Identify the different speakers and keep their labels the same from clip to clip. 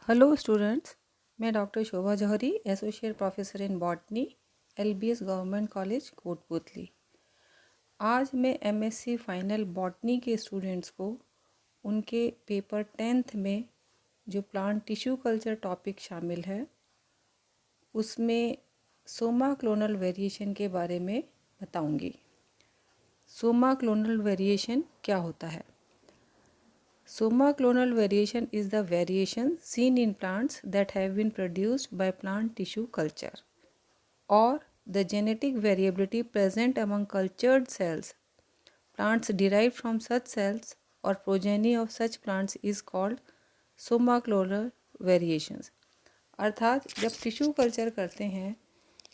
Speaker 1: Hello students, मैं doctor Shobha Jauhari, associate professor in botany, LBS government college Kotputli. आज मैं MSc final botany के students को उनके पेपर 10th में जो प्लांट टिश्यू कल्चर टॉपिक शामिल है उसमें सोमा क्लोनल वेरिएशन के बारे में बताऊंगी। सोमा क्लोनल वेरिएशन क्या होता है? Soma clonal variation is the variation seen in plants that have been produced by plant tissue culture, or the genetic variability present among cultured cells. Plants derived from such cells or progeny of such plants is called Soma clonal variations. अर्थात जब tissue culture करते हैं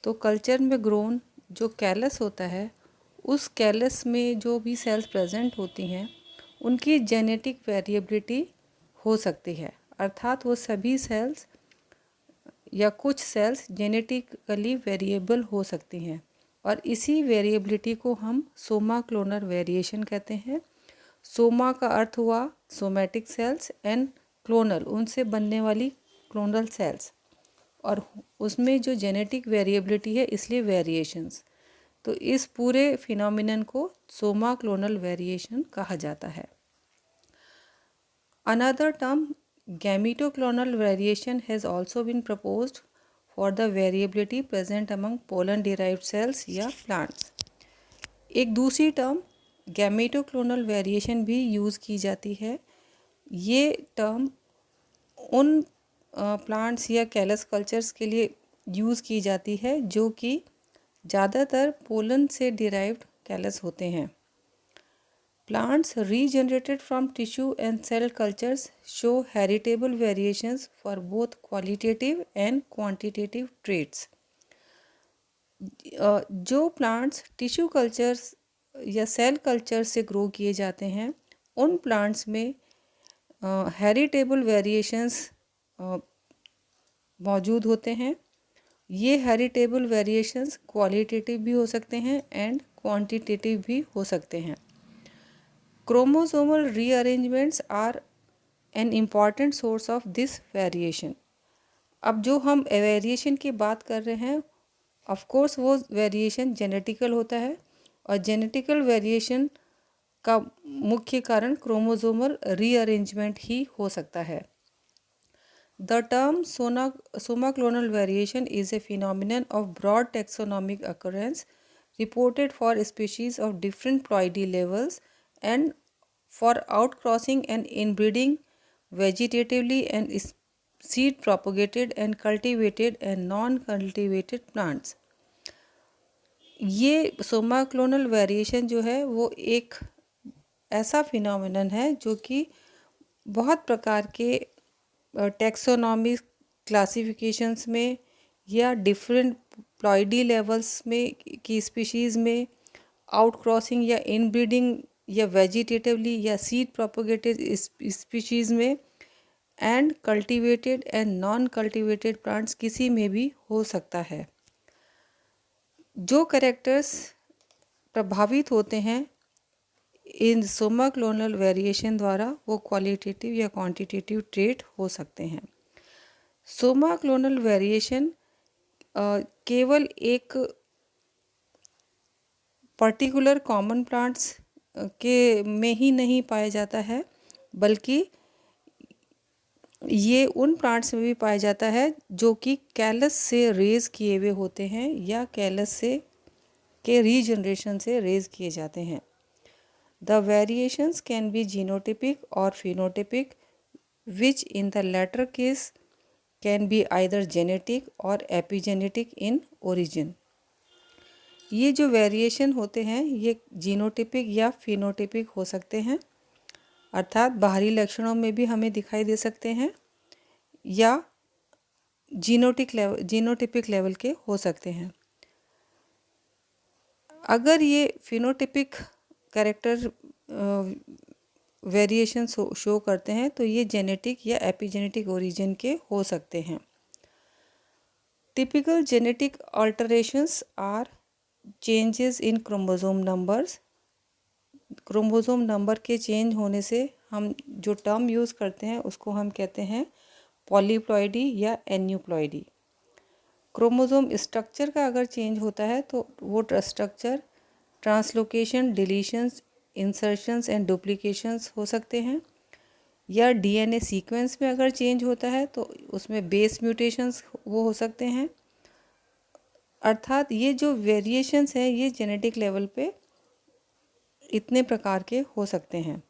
Speaker 1: तो culture में grown जो callus होता है उस कैलस में जो भी सेल्स प्रेजेंट होती हैं उनकी जेनेटिक वेरिएबिलिटी हो सकती है। अर्थात वो सभी सेल्स या कुछ सेल्स जेनेटिकली वेरिएबल हो सकती हैं और इसी वेरिएबिलिटी को हम सोमा क्लोनल वेरिएशन कहते हैं। सोमा का अर्थ हुआ सोमैटिक सेल्स एंड क्लोनल उनसे बनने वाली क्लोनल सेल्स, और उसमें जो जेनेटिक वेरिएबिलिटी है इसलिए वेरिएशंस। तो इस पूरे फिनोमिनन को सोमा क्लोनल वेरिएशन कहा जाता है। Another term gametoclonal variation has also been proposed for the variability present among pollen derived cells या plants। एक दूसरी टर्म gametoclonal variation भी यूज़ की जाती है। ये टर्म उन प्लांट्स या कैलस कल्चर्स के लिए यूज़ की जाती है जो कि ज़्यादातर पोलन से डिराइव्ड कैलस होते हैं। Plants regenerated from tissue and cell cultures show heritable variations for both qualitative and quantitative traits। जो प्लांट्स टिश्यू कल्चर्स या सेल कल्चर से ग्रो किए जाते हैं उन प्लांट्स में हेरिटेबल वेरिएशंस मौजूद होते हैं। ये हेरिटेबल वेरिएशंस क्वालिटेटिव भी हो सकते हैं एंड क्वांटिटेटिव भी हो सकते हैं। Chromosomal rearrangements are an important source of this variation। अब जो हम वेरिएशन की बात कर रहे हैं ऑफ कोर्स वो वेरिएशन जेनेटिकल होता है और जेनेटिकल वेरिएशन का मुख्य कारण क्रोमोसोमल रीअरेंजमेंट ही हो सकता है। The term Soma clonal variation is a phenomenon of broad taxonomic occurrence reported for species of different ploidy levels and for outcrossing and inbreeding vegetatively and seed propagated and cultivated and non-cultivated plants। ये Soma clonal variation जो है वो एक ऐसा phenomenon है जो कि बहुत प्रकार के टैक्सोनॉमिक क्लासिफिकेशंस में या डिफरेंट प्लॉइडी लेवल्स में की स्पीशीज़ में आउटक्रॉसिंग या इनब्रीडिंग या वेजिटेटिवली या सीड प्रोपोगेटेड स्पीशीज़ में and cultivated and non cultivated plants किसी में भी हो सकता है। जो कैरेक्टर्स प्रभावित होते हैं इन सोमा क्लोनल वेरिएशन द्वारा वो क्वालिटेटिव या क्वांटिटेटिव ट्रेट हो सकते हैं। सोमा क्लोनल वेरिएशन केवल एक पर्टिकुलर कॉमन प्लांट्स के में ही नहीं पाया जाता है बल्कि ये उन प्लांट्स में भी पाया जाता है जो कि कैलस से रेज किए हुए होते हैं या कैलस से के रीजनरेशन से रेज किए जाते हैं। The variations can be genotypic or phenotypic, which in the latter case can be either genetic or epigenetic in origin। ये जो वेरिएशन होते हैं ये जीनोटिपिक या फिनोटिपिक हो सकते हैं, अर्थात बाहरी लक्षणों में भी हमें दिखाई दे सकते हैं या जीनोटिपिक लेवल के हो सकते हैं। अगर ये फिनोटिपिक कैरेक्टर वेरिएशन शो करते हैं तो ये जेनेटिक या एपिजेनेटिक ओरिजिन के हो सकते हैं। Typical genetic alterations are changes in chromosome numbers. Chromosome number के चेंज होने से हम जो टर्म यूज़ करते हैं उसको हम कहते हैं पॉलीप्लॉइडी या एन्यूप्लॉइडी। क्रोमोसोम स्ट्रक्चर का अगर चेंज होता है तो वो structure translocation, deletions, insertions and duplications हो सकते हैं, या डीएनए सीक्वेंस में अगर चेंज होता है तो उसमें बेस म्यूटेशंस वो हो सकते हैं। अर्थात ये जो वेरिएशंस हैं ये जेनेटिक लेवल पे इतने प्रकार के हो सकते हैं।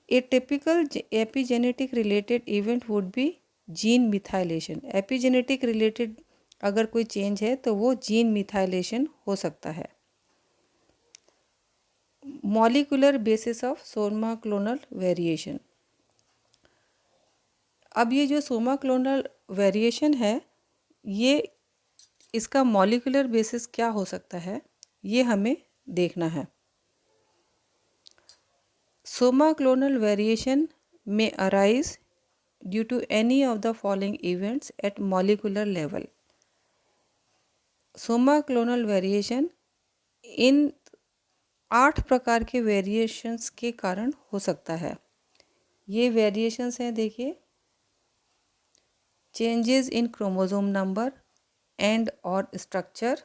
Speaker 1: ए typical epigenetic related event would be gene methylation. Epigenetic related अगर कोई चेंज है तो वो जीन मिथाइलेशन हो सकता है। Molecular basis of Soma clonal variation. अब ये जो सोमा क्लोनल वेरिएशन है ये इसका मॉलिक्यूलर बेसिस क्या हो सकता है ये हमें देखना है। Soma clonal variation may arise due to any of the following events at molecular level. Soma clonal variation इन 8 प्रकार के वेरिएशंस के कारण हो सकता है। ये वेरिएशंस हैं, देखिए, changes in chromosome number and और स्ट्रक्चर,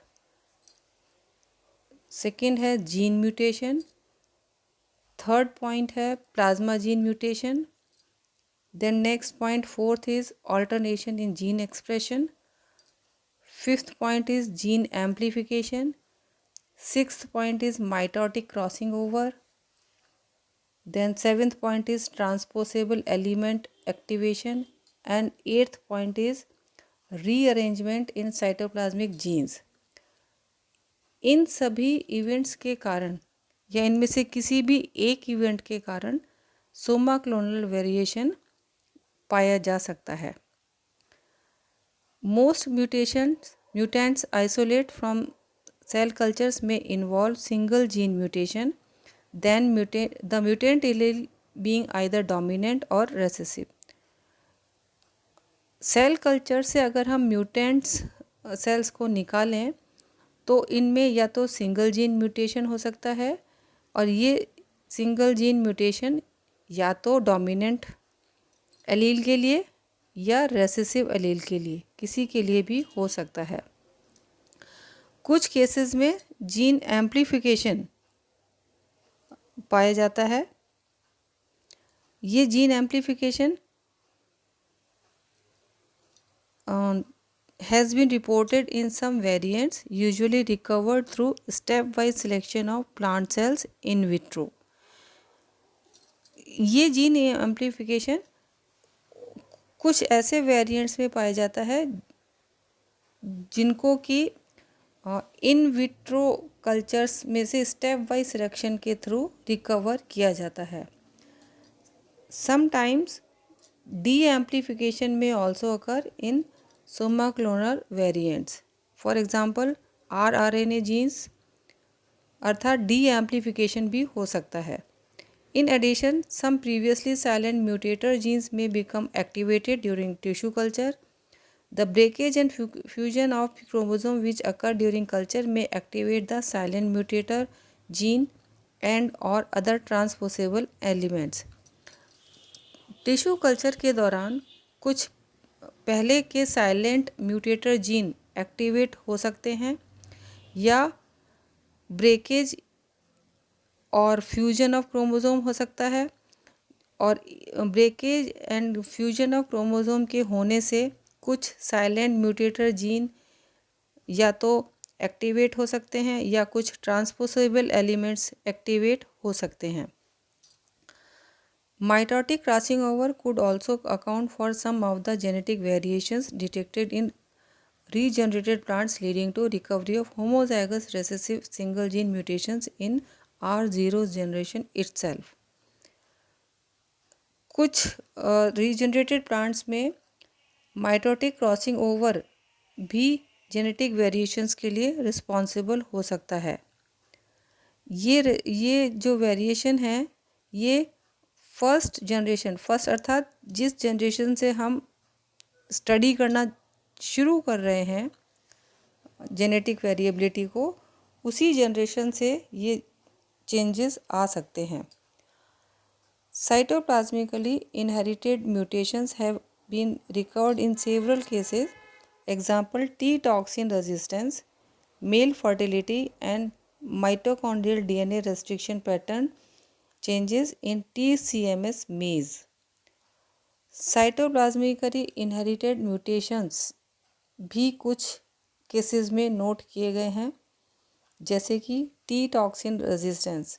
Speaker 1: सेकंड है जीन म्यूटेशन, थर्ड पॉइंट है plasma gene mutation, then next point fourth is alternation in gene expression, fifth point is gene amplification, sixth point is mitotic crossing over, then seventh point is transposable element activation and eighth point is rearrangement in cytoplasmic genes. इन सभी events के कारण या इनमें से किसी भी एक इवेंट के कारण सोमा क्लोनल वेरिएशन पाया जा सकता है। Most mutants isolate from cell cultures में involve single gene mutation, then the mutant allele being either dominant और रेसेसिव। सेल कल्चर से अगर हम म्यूटेंट्स सेल्स को निकालें तो इनमें या तो सिंगल जीन म्यूटेशन हो सकता है, और ये सिंगल जीन म्यूटेशन या तो डोमिनेंट एलील के लिए या रेसेसिव एलील के लिए, किसी के लिए भी हो सकता है। कुछ केसेस में जीन एम्प्लीफिकेशन पाया जाता है। ये gene amplification has been reported in some variants, usually recovered through stepwise selection of plant cells in vitro. ये जीन एम्प्लीफिकेशन कुछ ऐसे वेरिएंट्स में पाया जाता है जिनको कि इन विट्रो कल्चर्स में से स्टेप वाइज सिलेक्शन के थ्रू रिकवर किया जाता है। समटाइम्स डी एम्प्लीफिकेशन में also occur in Soma clonal variants. For example, rRNA genes अर्थात डी एम्प्लीफिकेशन भी हो सकता है। In addition, some previously silent mutator genes may become activated during tissue culture. The breakage and fusion of chromosome which occur during culture may activate the silent mutator gene and or other transposable elements. Tissue culture के दौरान कुछ पहले के silent mutator gene activate हो सकते हैं, या breakage और फ्यूजन ऑफ क्रोमोसोम हो सकता है, और breakage and fusion of chromosome के होने से कुछ साइलेंट म्यूटेटर जीन या तो एक्टिवेट हो सकते हैं या कुछ ट्रांसपोसेबल एलिमेंट्स एक्टिवेट हो सकते हैं। Mitotic crossing over could also account for some of the genetic variations detected in regenerated plants, leading to recovery of homozygous recessive single gene mutations in R0 generation itself. कुछ regenerated plants में mitotic crossing over भी genetic variations के लिए responsible हो सकता है। ये जो वेरिएशन है ये फर्स्ट अर्थात जिस जनरेशन से हम स्टडी करना शुरू कर रहे हैं जेनेटिक वेरिएबिलिटी को, उसी जनरेशन से ये चेंजेस आ सकते हैं। Cytoplasmically inherited mutations have been recovered in several cases. Example, T toxin resistance, male fertility, and mitochondrial DNA restriction pattern changes in TCMS maize. Cytoplasmically inherited mutations भी कुछ cases में नोट किए गए हैं, जैसे कि T toxin resistance.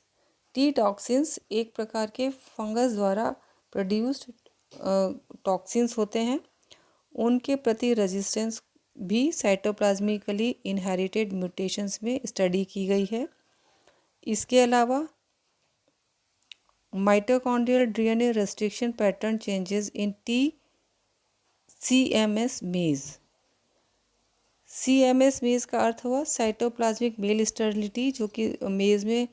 Speaker 1: T toxins एक प्रकार के फंगस द्वारा प्रोड्यूस्ड टॉक्सिन्स होते हैं, उनके प्रति रेजिस्टेंस भी साइटोप्लाज्मिकली इनहेरिटेड म्यूटेशंस में स्टडी की गई है। इसके अलावा mitochondrial DNA restriction pattern changes in TCMS मेज। CMS मेज का अर्थ हुआ साइटोप्लाज्मिक मेल स्टेरिलिटी, जो कि मेज में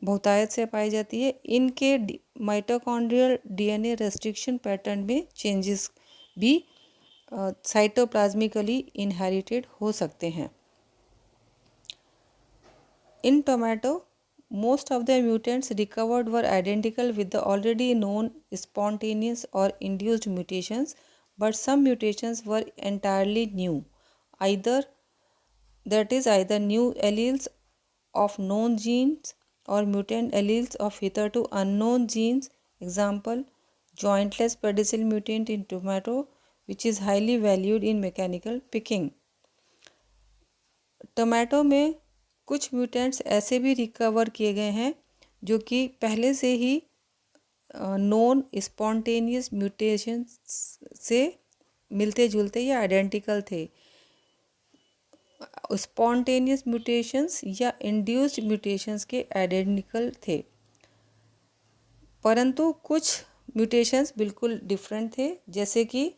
Speaker 1: बहुतायत से पाई जाती है। इनके माइटोकॉन्ड्रियल डीएनए रेस्ट्रिक्शन पैटर्न में चेंजेस भी साइटोप्लाज्मिकली इनहेरिटेड हो सकते हैं। इन tomato, most of the mutants recovered were identical with the already known spontaneous or induced mutations, but some mutations were entirely new. Either new alleles of known genes or mutant alleles of hitherto unknown genes. Example, jointless pedicel mutant in tomato, which is highly valued in mechanical picking. Tomato में कुछ mutants ऐसे भी recover किए गए हैं जो कि पहले से ही नॉन स्पॉन्टेनियस म्यूटेशन से मिलते जुलते या आइडेंटिकल थे। स्पॉन्टेनियस म्यूटेशंस या इंड्यूस्ड म्यूटेशंस के आइडेंटिकल थे, परंतु कुछ म्यूटेशंस बिल्कुल डिफरेंट थे, जैसे कि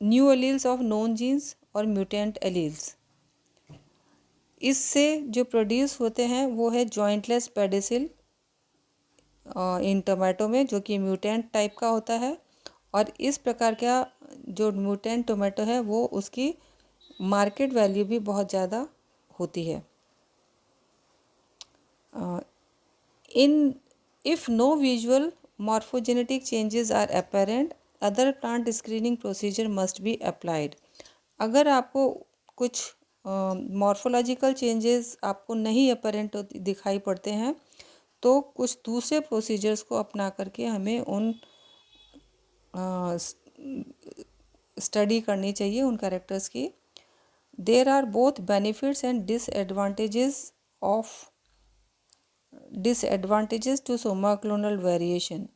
Speaker 1: new alleles of non genes और म्यूटेंट एलील्स। इससे जो प्रोड्यूस होते हैं वो है जॉइंटलेस पेडिसिल इन टोमेटो में, जो कि म्यूटेंट टाइप का होता है, और इस प्रकार का जो म्यूटेंट टोमेटो है वो उसकी मार्केट वैल्यू भी बहुत ज़्यादा होती है। In if no visual morphogenetic changes are apparent, other plant screening procedure must be applied. अगर आपको कुछ मॉर्फोलॉजिकल चेंजेस आपको नहीं अपेरेंट दिखाई पड़ते हैं, तो कुछ दूसरे प्रोसीजर्स को अपना करके हमें उन स्टडी करनी चाहिए उन कैरेक्टर्स की। There are both benefits and disadvantages to soma clonal variation.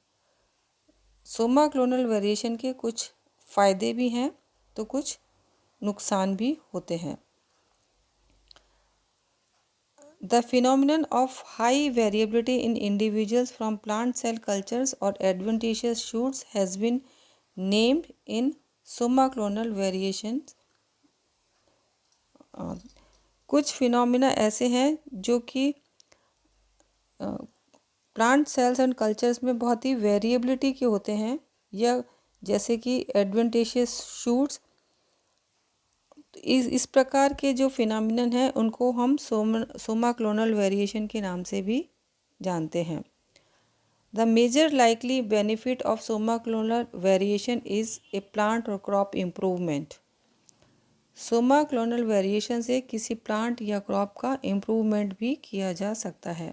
Speaker 1: Soma clonal variation के कुछ फ़ायदे भी हैं तो कुछ नुकसान भी होते हैं। The phenomenon of high variability in individuals from plant cell cultures or adventitious shoots has been named in soma clonal variations. कुछ फिनोमिना ऐसे हैं जो कि प्लांट सेल्स एंड कल्चर्स में बहुत ही वेरिएबिलिटी के होते हैं, या जैसे कि एडवेंटिशियस शूट्स। इस प्रकार के जो फिनोमिनन हैं उनको हम सोमा क्लोनल वेरिएशन के नाम से भी जानते हैं। The major likely benefit of Soma clonal variation is a plant और crop improvement. Soma clonal variation से किसी प्लांट या क्रॉप का इम्प्रूवमेंट भी किया जा सकता है।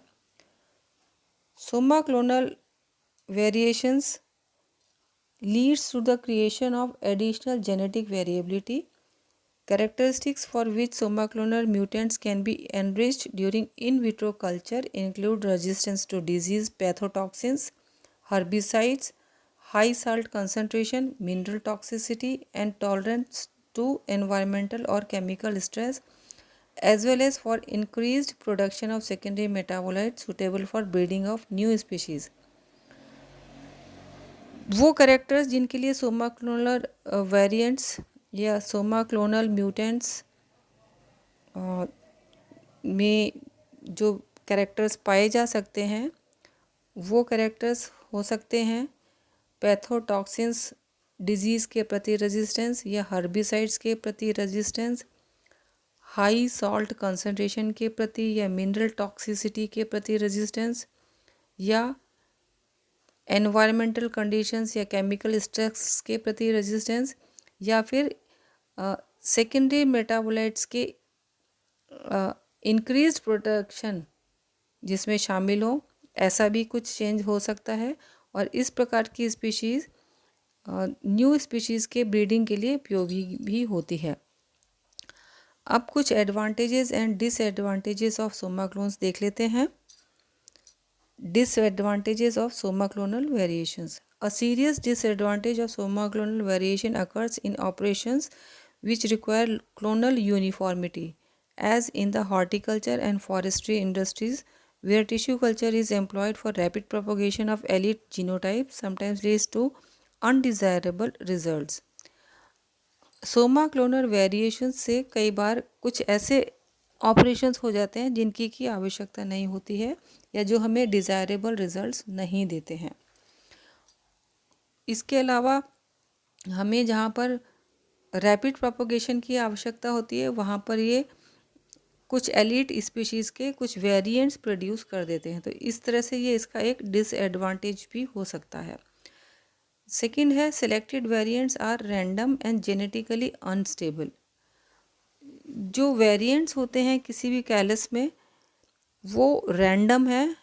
Speaker 1: Soma clonal variations leads to the creation of additional genetic variability. Characteristics for which soma clonal mutants can be enriched during in vitro culture include resistance to disease pathotoxins, herbicides, high salt concentration, mineral toxicity, and tolerance to environmental or chemical stress, as well as for increased production of secondary metabolites suitable for breeding of new species. वो characters जिनके लिए Soma clonal variants या Soma clonal mutants में जो characters पाए जा सकते हैं, वो कैरेक्टर्स हो सकते हैं पैथोटॉक्सिन्स डिजीज़ के प्रति रेजिस्टेंस या हर्बिसाइड्स के प्रति रेजिस्टेंस, हाई सॉल्ट कंसंट्रेशन के प्रति या मिनरल टॉक्सिसिटी के प्रति रेजिस्टेंस, या एनवायरमेंटल कंडीशंस या केमिकल स्ट्रेस के प्रति रेजिस्टेंस, या फिर सेकेंडरी मेटाबोलाइट्स के इंक्रीज्ड प्रोडक्शन जिसमें शामिल हो, ऐसा भी कुछ चेंज हो सकता है। और इस प्रकार की स्पीशीज़ न्यू स्पीशीज़ के ब्रीडिंग के लिए उपयोगी भी होती है। अब कुछ advantages and disadvantages of Soma clones देख लेते हैं। Disadvantages of soma clonal variations. A serious disadvantage of soma clonal variation occurs in operations which require clonal uniformity, as in the horticulture and forestry industries, where tissue culture is employed for rapid propagation of elite genotypes, sometimes leads to undesirable results. Soma cloner variation से कई बार कुछ ऐसे operations हो जाते हैं जिनकी की आवश्यकता नहीं होती है या जो हमें डिज़ायरेबल रिजल्ट्स नहीं देते हैं। इसके अलावा हमें जहाँ पर रैपिड प्रोपगेशन की आवश्यकता होती है वहाँ पर ये कुछ एलीट स्पीशीज़ के कुछ वेरिएंट्स प्रोड्यूस कर देते हैं, तो इस तरह से ये इसका एक डिसएडवांटेज भी हो सकता है। सेकंड है, selected variants are random and genetically unstable. जो वेरिएंट्स होते हैं किसी भी कैलस में वो रैंडम है,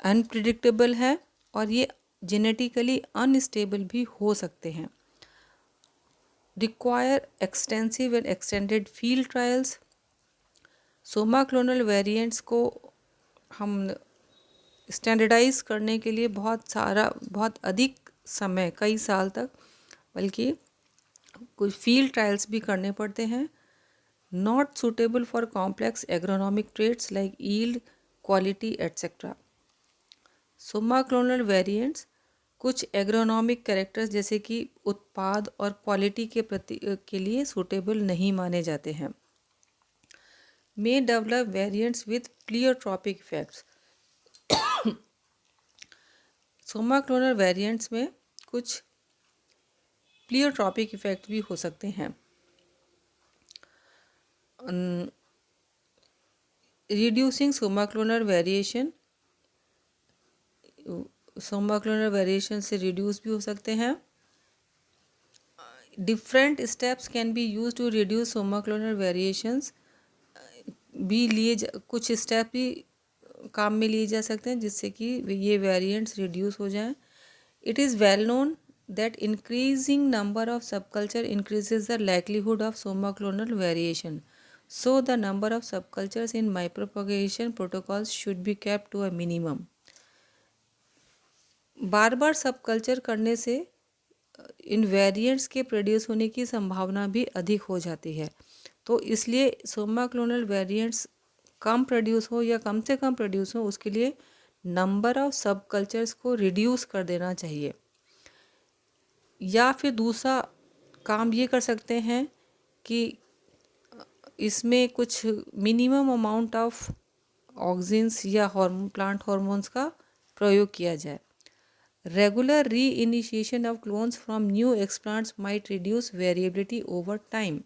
Speaker 1: अनप्रिडिक्टेबल है और ये जेनेटिकली अनस्टेबल भी हो सकते हैं। Require extensive and extended field trials. Soma clonal variants को हम स्टैंडर्डाइज करने के लिए बहुत अधिक समय, कई साल तक, बल्कि कुछ फील्ड ट्रायल्स भी करने पड़ते हैं। Not suitable for complex agronomic traits like yield, quality etcetera. Soma clonal variants कुछ एग्रोनॉमिक कैरेक्टर्स जैसे कि उत्पाद और क्वालिटी के लिए सूटेबल नहीं माने जाते हैं। May develop variants with pleiotropic effects. Soma clonal variants में कुछ प्लियोट्रॉपिक इफेक्ट भी हो सकते हैं। Reducing Soma clonal variation, Soma clonal variation से रिड्यूस भी हो सकते हैं। Different steps can be use to reduce Soma clonal variations भी कुछ स्टेप भी काम में लिए जा सकते हैं जिससे कि ये वेरिएंट्स रिड्यूस हो जाएं। It is well known that increasing number of subculture increases the likelihood of soma clonal variation. So the number of subcultures in micropropagation protocols should be kept to a minimum. Bar bar subculture करने से इन variants के produce होने की संभावना भी अधिक हो जाती है, तो इसलिए सोमा क्लोनल वेरिएंट्स कम प्रोड्यूस हो या कम से कम प्रोड्यूस हो उसके लिए नंबर ऑफ सबकल्चर्स को रिड्यूस कर देना चाहिए। या फिर दूसरा काम ये कर सकते हैं कि इसमें कुछ मिनिमम अमाउंट ऑफ ऑक्सिन्स या प्लांट हार्मोन्स का प्रयोग किया जाए। रेगुलर री initiation of clones from new explants might reduce variability over time.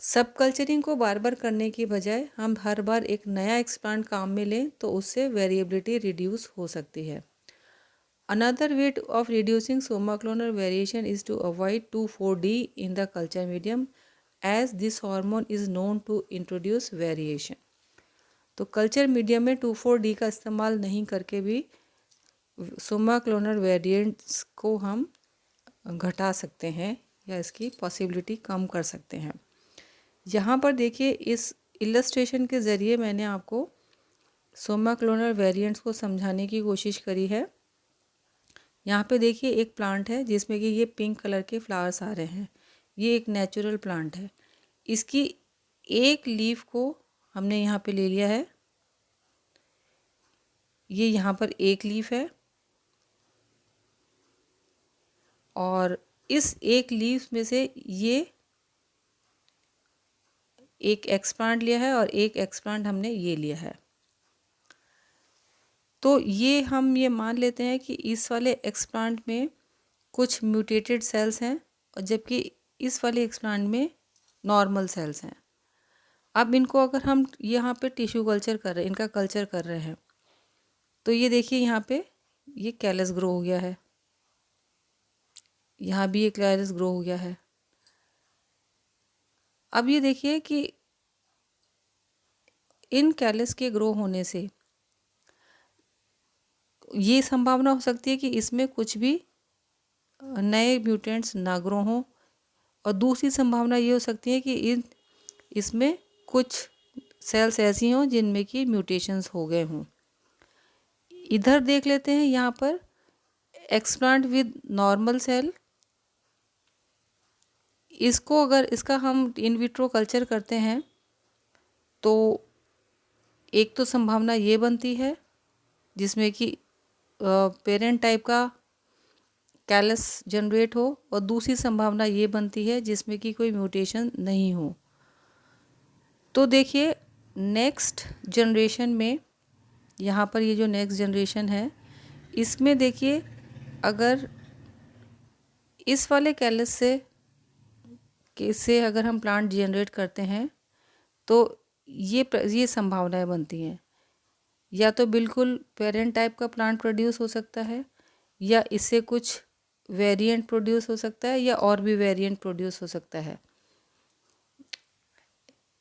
Speaker 1: सब कल्चरिंग को बार बार करने की बजाय हम हर बार एक नया एक्सप्लांट काम में लें तो उससे वेरिएबिलिटी रिड्यूस हो सकती है। Another way of reducing soma clonal variation is to avoid 2,4-D in the culture medium, as this hormone is known to introduce variation. तो कल्चर मीडियम में 2,4-D का इस्तेमाल नहीं करके भी सोमा क्लोनल वेरिएंट्स को हम घटा सकते हैं या इसकी पॉसिबिलिटी कम कर सकते हैं। यहाँ पर देखिए इस इलस्ट्रेशन के ज़रिए मैंने आपको सोमा क्लोनल वेरिएंट्स को समझाने की कोशिश करी है। यहाँ पे देखिए एक प्लांट है जिसमें कि ये पिंक कलर के फ्लावर्स आ रहे हैं। ये एक नेचुरल प्लांट है। इसकी एक लीफ को हमने यहाँ पे ले लिया है। ये यहाँ पर एक लीफ है और इस एक लीफ में से ये एक एक्सप्लांट लिया है और एक एक्सप्लांट हमने ये लिया है। तो ये हम ये मान लेते हैं कि इस वाले एक्सप्लांट में कुछ म्यूटेटेड सेल्स हैं और जबकि इस वाले एक्सप्लांट में नॉर्मल सेल्स हैं। अब इनको अगर हम यहाँ पे टिश्यू कल्चर कर रहे हैं, इनका कल्चर कर रहे हैं, तो ये देखिए यहाँ पे ये कैलस ग्रो हो गया है, यहाँ भी ये कैलस ग्रो हो गया है। अब ये देखिए कि इन कैलस के ग्रो होने से ये संभावना हो सकती है कि इसमें कुछ भी नए म्यूटेंट्स ना ग्रो हों, और दूसरी संभावना ये हो सकती है कि इसमें कुछ सेल्स ऐसी हों जिनमें कि म्यूटेशंस हो गए हों। इधर देख लेते हैं, यहाँ पर एक्सप्लांट विद नॉर्मल सेल, इसको अगर इसका हम इन विट्रो कल्चर करते हैं तो एक तो संभावना ये बनती है जिसमें कि पेरेंट टाइप का कैलस जनरेट हो, और दूसरी संभावना ये बनती है जिसमें कि कोई म्यूटेशन नहीं हो। तो देखिए नेक्स्ट जनरेशन में, यहाँ पर ये जो नेक्स्ट जनरेशन है इसमें देखिए अगर इस वाले कैलस से अगर हम प्लांट जनरेट करते हैं तो ये संभावनाएं बनती हैं, या तो बिल्कुल पेरेंट टाइप का प्लांट प्रोड्यूस हो सकता है, या इससे कुछ वेरिएंट प्रोड्यूस हो सकता है, या और भी वेरिएंट प्रोड्यूस हो सकता है।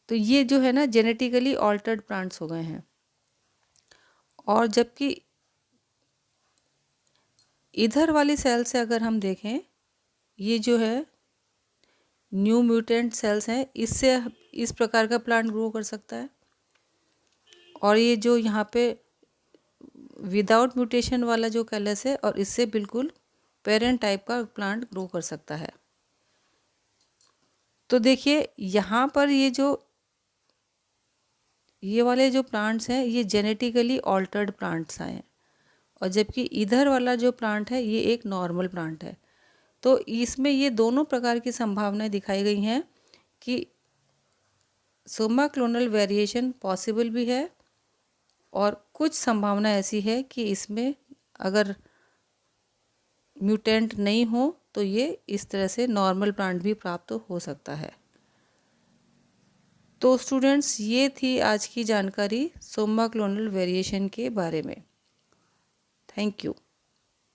Speaker 1: तो ये जो है ना जेनेटिकली ऑल्टर्ड प्लांट्स हो गए हैं। और जबकि इधर वाली सेल से अगर हम देखें, ये जो है न्यू म्यूटेंट सेल्स हैं, इससे इस प्रकार का प्लांट ग्रो कर सकता है। और ये जो यहाँ पे विदाउट म्यूटेशन वाला जो कैलस है, और इससे बिल्कुल पेरेंट टाइप का प्लांट ग्रो कर सकता है। तो देखिए यहाँ पर ये वाले जो प्लांट्स हैं ये जेनेटिकली ऑल्टर्ड प्लांट्स हैं, और जबकि इधर वाला जो प्लांट है ये एक नॉर्मल प्लांट है। तो इसमें ये दोनों प्रकार की संभावनाएं दिखाई गई हैं कि सोमा क्लोनल वेरिएशन पॉसिबल भी है, और कुछ संभावना ऐसी है कि इसमें अगर म्यूटेंट नहीं हो तो ये इस तरह से नॉर्मल प्लांट भी प्राप्त हो सकता है। तो स्टूडेंट्स, ये थी आज की जानकारी सोमा क्लोनल वेरिएशन के बारे में। Thank you.